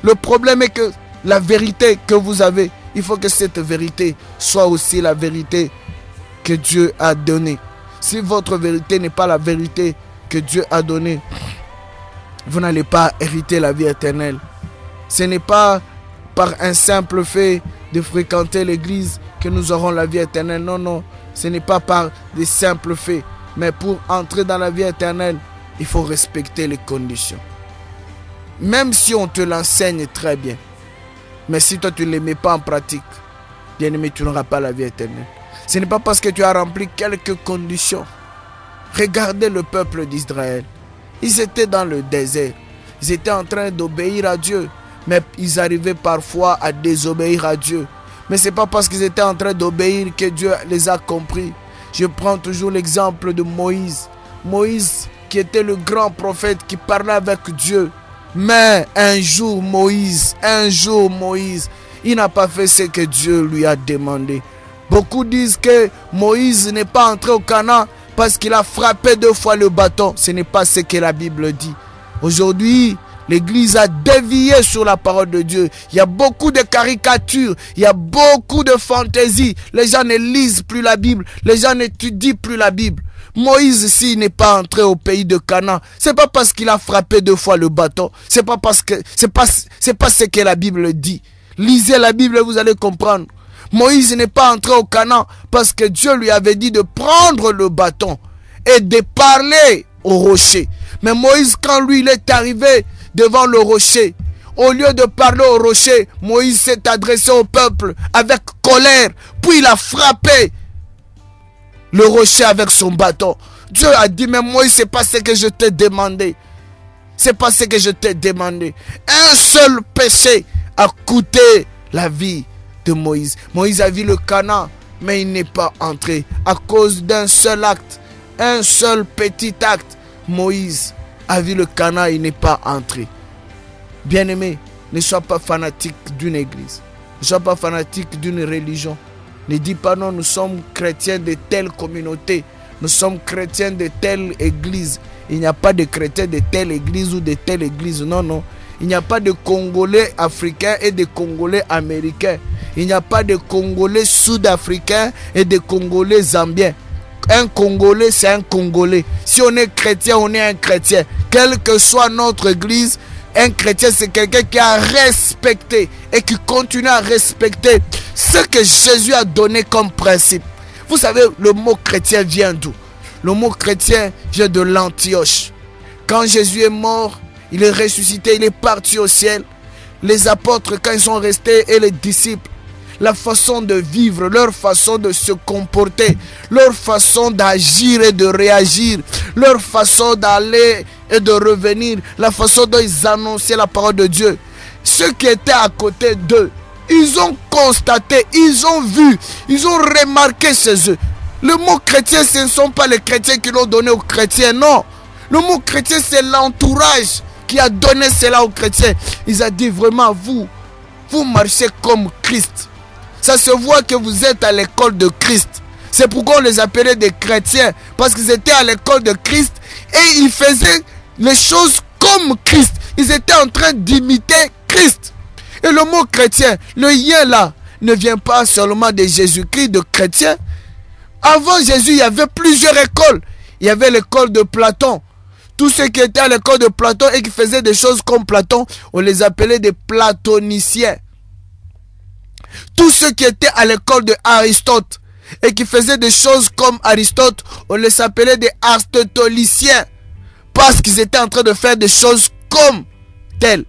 le problème est que la vérité que vous avez, il faut que cette vérité soit aussi la vérité que Dieu a donnée. Si votre vérité n'est pas la vérité que Dieu a donnée, vous n'allez pas hériter la vie éternelle. Ce n'est pas par un simple fait de fréquenter l'église que nous aurons la vie éternelle. Non, non, ce n'est pas par des simples faits. Mais pour entrer dans la vie éternelle, il faut respecter les conditions. Même si on te l'enseigne très bien. Mais si toi tu ne les mets pas en pratique, bien aimé, tu n'auras pas la vie éternelle. Ce n'est pas parce que tu as rempli quelques conditions. Regardez le peuple d'Israël. Ils étaient dans le désert. Ils étaient en train d'obéir à Dieu. Mais ils arrivaient parfois à désobéir à Dieu. Mais ce n'est pas parce qu'ils étaient en train d'obéir que Dieu les a compris. Je prends toujours l'exemple de Moïse. Moïse qui était le grand prophète qui parlait avec Dieu. Mais un jour Moïse, il n'a pas fait ce que Dieu lui a demandé. Beaucoup disent que Moïse n'est pas entré au Canaan parce qu'il a frappé 2 fois le bâton. Ce n'est pas ce que la Bible dit. Aujourd'hui, l'Église a dévié sur la parole de Dieu. Il y a beaucoup de caricatures, il y a beaucoup de fantaisies. Les gens ne lisent plus la Bible, les gens n'étudient plus la Bible. Moïse, s'il n'est pas entré au pays de Canaan, c'est pas parce qu'il a frappé 2 fois le bâton. C'est pas ce que la Bible dit. Lisez la Bible et vous allez comprendre. Moïse n'est pas entré au Canaan parce que Dieu lui avait dit de prendre le bâton et de parler au rocher. Mais Moïse, quand lui il est arrivé devant le rocher, au lieu de parler au rocher, Moïse s'est adressé au peuple avec colère, puis il a frappé le rocher avec son bâton. Dieu a dit, mais Moïse, c'est pas ce que je t'ai demandé. C'est pas ce que je t'ai demandé. Un seul péché a coûté la vie de Moïse. Moïse a vu le Canaan, mais il n'est pas entré à cause d'un seul acte, un seul petit acte. Moïse a vu le Canaan, il n'est pas entré. Bien-aimé, ne sois pas fanatique d'une église, ne sois pas fanatique d'une religion. Ne dis pas non, nous sommes chrétiens de telle communauté, nous sommes chrétiens de telle église. Il n'y a pas de chrétiens de telle église ou de telle église. Non, non. Il n'y a pas de Congolais africains et de Congolais américains. Il n'y a pas de Congolais sud-africains et de Congolais zambiens. Un Congolais, c'est un Congolais. Si on est chrétien, on est un chrétien. Quelle que soit notre église, un chrétien, c'est quelqu'un qui a respecté et qui continue à respecter ce que Jésus a donné comme principe. Vous savez, le mot chrétien vient d'où? Le mot chrétien vient de l'Antioche. Quand Jésus est mort, il est ressuscité, il est parti au ciel. Les apôtres, quand ils sont restés, et les disciples, la façon de vivre, leur façon de se comporter, leur façon d'agir et de réagir, leur façon d'aller et de revenir, la façon dont ils annonçaient la parole de Dieu. Ceux qui étaient à côté d'eux, ils ont constaté, ils ont vu, ils ont remarqué chez eux. Le mot chrétien, ce ne sont pas les chrétiens qui l'ont donné aux chrétiens, non. Le mot chrétien, c'est l'entourage qui a donné cela aux chrétiens. Ils ont dit vraiment, vous marchez comme Christ. Ça se voit que vous êtes à l'école de Christ. C'est pourquoi on les appelait des chrétiens. Parce qu'ils étaient à l'école de Christ et ils faisaient les choses comme Christ. Ils étaient en train d'imiter Christ. Et le mot chrétien, le lien là, ne vient pas seulement de Jésus-Christ, de chrétien. Avant Jésus, il y avait plusieurs écoles. Il y avait l'école de Platon. Tous ceux qui étaient à l'école de Platon et qui faisaient des choses comme Platon, on les appelait des platoniciens. Tous ceux qui étaient à l'école de Aristote et qui faisaient des choses comme Aristote, on les appelait des aristotéliciens. Parce qu'ils étaient en train de faire des choses comme telles.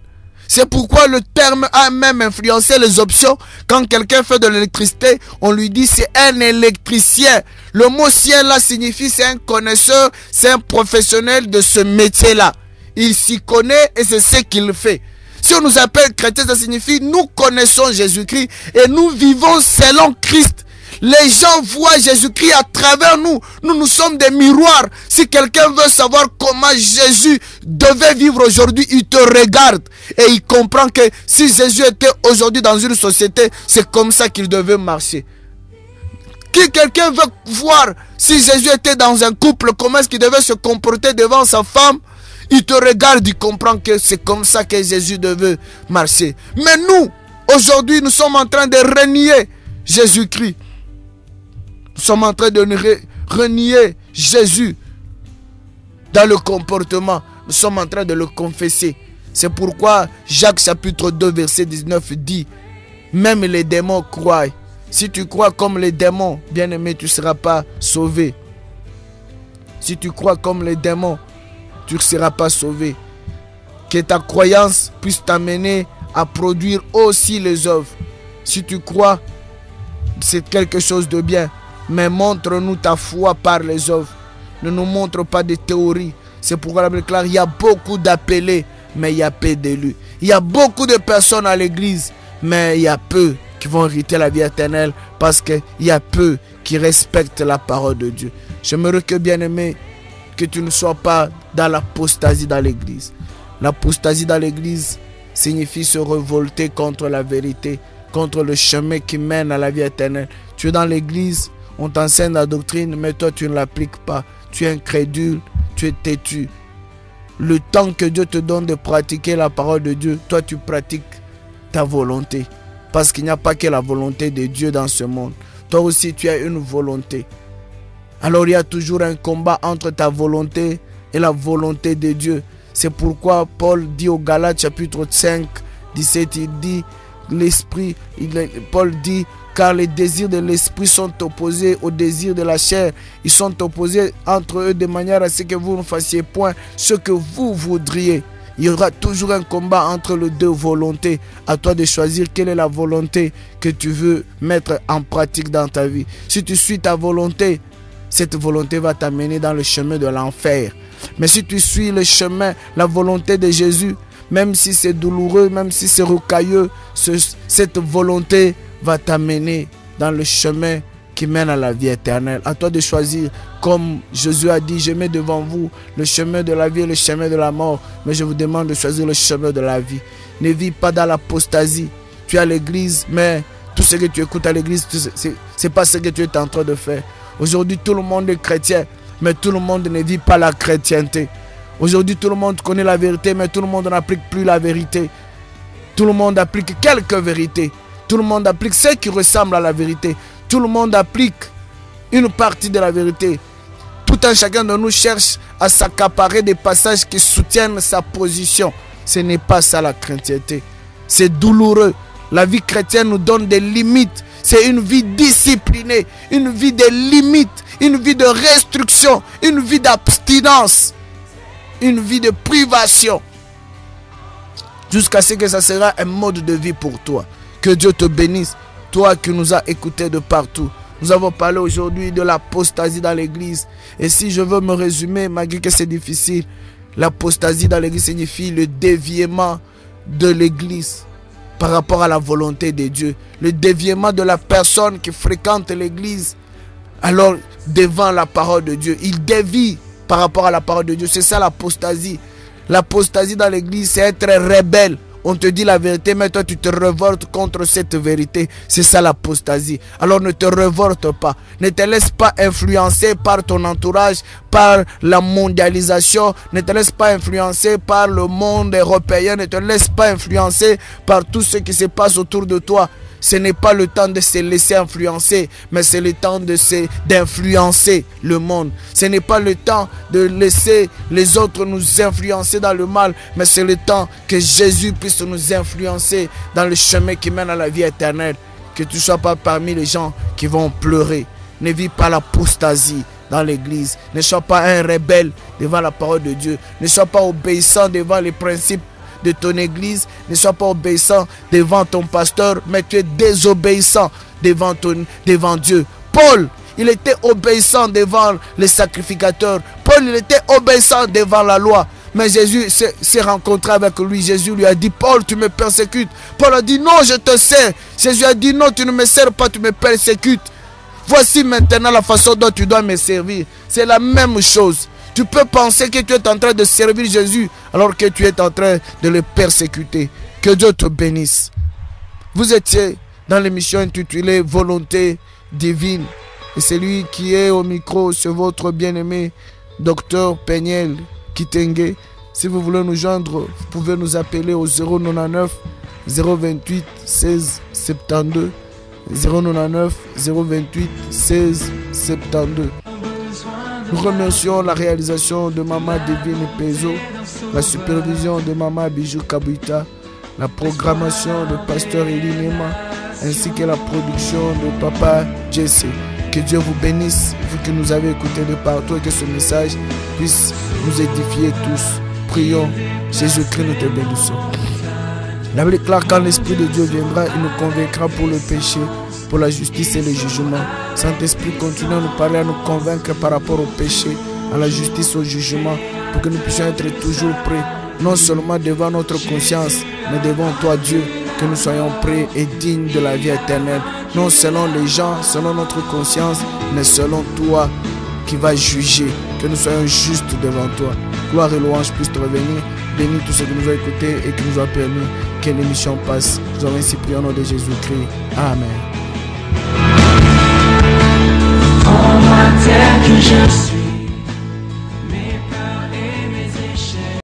C'est pourquoi le terme a même influencé les options. Quand quelqu'un fait de l'électricité, on lui dit c'est un électricien. Le mot sien là signifie c'est un connaisseur, c'est un professionnel de ce métier-là. Il s'y connaît et c'est ce qu'il fait. Si on nous appelle chrétiens, ça signifie nous connaissons Jésus-Christ et nous vivons selon Christ. Les gens voient Jésus-Christ à travers nous. Nous sommes des miroirs. Si quelqu'un veut savoir comment Jésus devait vivre aujourd'hui, il te regarde. Et il comprend que si Jésus était aujourd'hui dans une société, c'est comme ça qu'il devait marcher. Si quelqu'un veut voir si Jésus était dans un couple, comment est-ce qu'il devait se comporter devant sa femme, il te regarde, il comprend que c'est comme ça que Jésus devait marcher. Mais nous, aujourd'hui, nous sommes en train de renier Jésus-Christ. Nous sommes en train de renier Jésus dans le comportement. Nous sommes en train de le confesser. C'est pourquoi Jacques chapitre 2 verset 19 dit, même les démons croient. Si tu crois comme les démons, bien-aimé, tu ne seras pas sauvé. Si tu crois comme les démons, tu ne seras pas sauvé. Que ta croyance puisse t'amener à produire aussi les œuvres. Si tu crois, c'est quelque chose de bien. Mais montre-nous ta foi par les œuvres. Ne nous montre pas des théories. C'est pourquoi la Bible déclare, il y a beaucoup d'appelés, mais il y a peu d'élus. Il y a beaucoup de personnes à l'église, mais il y a peu qui vont hériter la vie éternelle parce qu'il y a peu qui respectent la parole de Dieu. J'aimerais que, bien-aimé, que tu ne sois pas dans l'apostasie dans l'église. L'apostasie dans l'église signifie se révolter contre la vérité, contre le chemin qui mène à la vie éternelle. Tu es dans l'église, on t'enseigne la doctrine, mais toi tu ne l'appliques pas. Tu es incrédule, tu es têtu. Le temps que Dieu te donne de pratiquer la parole de Dieu, toi tu pratiques ta volonté. Parce qu'il n'y a pas que la volonté de Dieu dans ce monde. Toi aussi tu as une volonté. Alors il y a toujours un combat entre ta volonté et la volonté de Dieu. C'est pourquoi Paul dit au Galates chapitre 5, 17, il dit, Paul dit, car les désirs de l'esprit sont opposés aux désirs de la chair. Ils sont opposés entre eux de manière à ce que vous ne fassiez point ce que vous voudriez. Il y aura toujours un combat entre les deux volontés. À toi de choisir quelle est la volonté que tu veux mettre en pratique dans ta vie. Si tu suis ta volonté, cette volonté va t'amener dans le chemin de l'enfer. Mais si tu suis le chemin, la volonté de Jésus, même si c'est douloureux, même si c'est rocailleux, cette volonté va t'amener dans le chemin qui mène à la vie éternelle. À toi de choisir, comme Jésus a dit, je mets devant vous le chemin de la vie et le chemin de la mort, mais je vous demande de choisir le chemin de la vie. Ne vis pas dans l'apostasie. Tu es à l'église, mais tout ce que tu écoutes à l'église, c'est pas ce que tu es en train de faire. Aujourd'hui, tout le monde est chrétien, mais tout le monde ne vit pas la chrétienté. Aujourd'hui, tout le monde connaît la vérité, mais tout le monde n'applique plus la vérité. Tout le monde applique quelques vérités. Tout le monde applique ce qui ressemble à la vérité. Tout le monde applique une partie de la vérité. Tout un chacun de nous cherche à s'accaparer des passages qui soutiennent sa position. Ce n'est pas ça la chrétienté. C'est douloureux. La vie chrétienne nous donne des limites. C'est une vie disciplinée, une vie de limites, une vie de restriction, une vie d'abstinence, une vie de privation. Jusqu'à ce que ça sera un mode de vie pour toi. Que Dieu te bénisse, toi qui nous as écoutés de partout. Nous avons parlé aujourd'hui de l'apostasie dans l'église. Et si je veux me résumer, malgré que c'est difficile, l'apostasie dans l'église signifie le déviement de l'église par rapport à la volonté de Dieu. Le déviement de la personne qui fréquente l'église, alors devant la parole de Dieu. Il dévie par rapport à la parole de Dieu. C'est ça l'apostasie. L'apostasie dans l'église, c'est être rebelle. On te dit la vérité, mais toi tu te révoltes contre cette vérité. C'est ça l'apostasie. Alors ne te révolte pas. Ne te laisse pas influencer par ton entourage, par la mondialisation. Ne te laisse pas influencer par le monde européen. Ne te laisse pas influencer par tout ce qui se passe autour de toi. Ce n'est pas le temps de se laisser influencer, mais c'est le temps d'influencer le monde. Ce n'est pas le temps de laisser les autres nous influencer dans le mal, mais c'est le temps que Jésus puisse nous influencer dans le chemin qui mène à la vie éternelle. Que tu ne sois pas parmi les gens qui vont pleurer. Ne vis pas l'apostasie dans l'église. Ne sois pas un rebelle devant la parole de Dieu. Ne sois pas obéissant devant les principes de ton église. Ne sois pas obéissant devant ton pasteur, mais tu es désobéissant devant Dieu. Paul, il était obéissant devant les sacrificateurs. Paul, il était obéissant devant la loi. Mais Jésus s'est rencontré avec lui. Jésus lui a dit, Paul, tu me persécutes. Paul a dit, non, je te sers. Jésus a dit, non, tu ne me sers pas, tu me persécutes. Voici maintenant la façon dont tu dois me servir. C'est la même chose. Tu peux penser que tu es en train de servir Jésus alors que tu es en train de le persécuter. Que Dieu te bénisse. Vous étiez dans l'émission intitulée Volonté divine. Et celui qui est au micro, c'est votre bien-aimé Dr Peniel Kitenge. Si vous voulez nous joindre, vous pouvez nous appeler au 099 028 16 72. 099 028 16 72. Nous remercions la réalisation de Maman Divine Pezo, la supervision de Maman Bijou Kabuita, la programmation de Pasteur Eli Nema, ainsi que la production de Papa Jesse. Que Dieu vous bénisse, vous qui nous avez écoutés de partout, et que ce message puisse nous édifier tous. Prions, Jésus-Christ, nous te bénissons. La Bible déclare quand l'Esprit de Dieu viendra, il nous convaincra pour le péché, pour la justice et le jugement. Saint-Esprit, continue à nous parler, à nous convaincre par rapport au péché, à la justice, au jugement, pour que nous puissions être toujours prêts, non seulement devant notre conscience, mais devant toi, Dieu, que nous soyons prêts et dignes de la vie éternelle. Non selon les gens, selon notre conscience, mais selon toi qui vas juger. Que nous soyons justes devant toi. Gloire et louange puissent te revenir. Bénis tous ceux qui nous ont écoutés et qui nous ont permis que l'émission passe. Nous avons ainsi prié au nom de Jésus-Christ. Amen. En moi tel que je suis.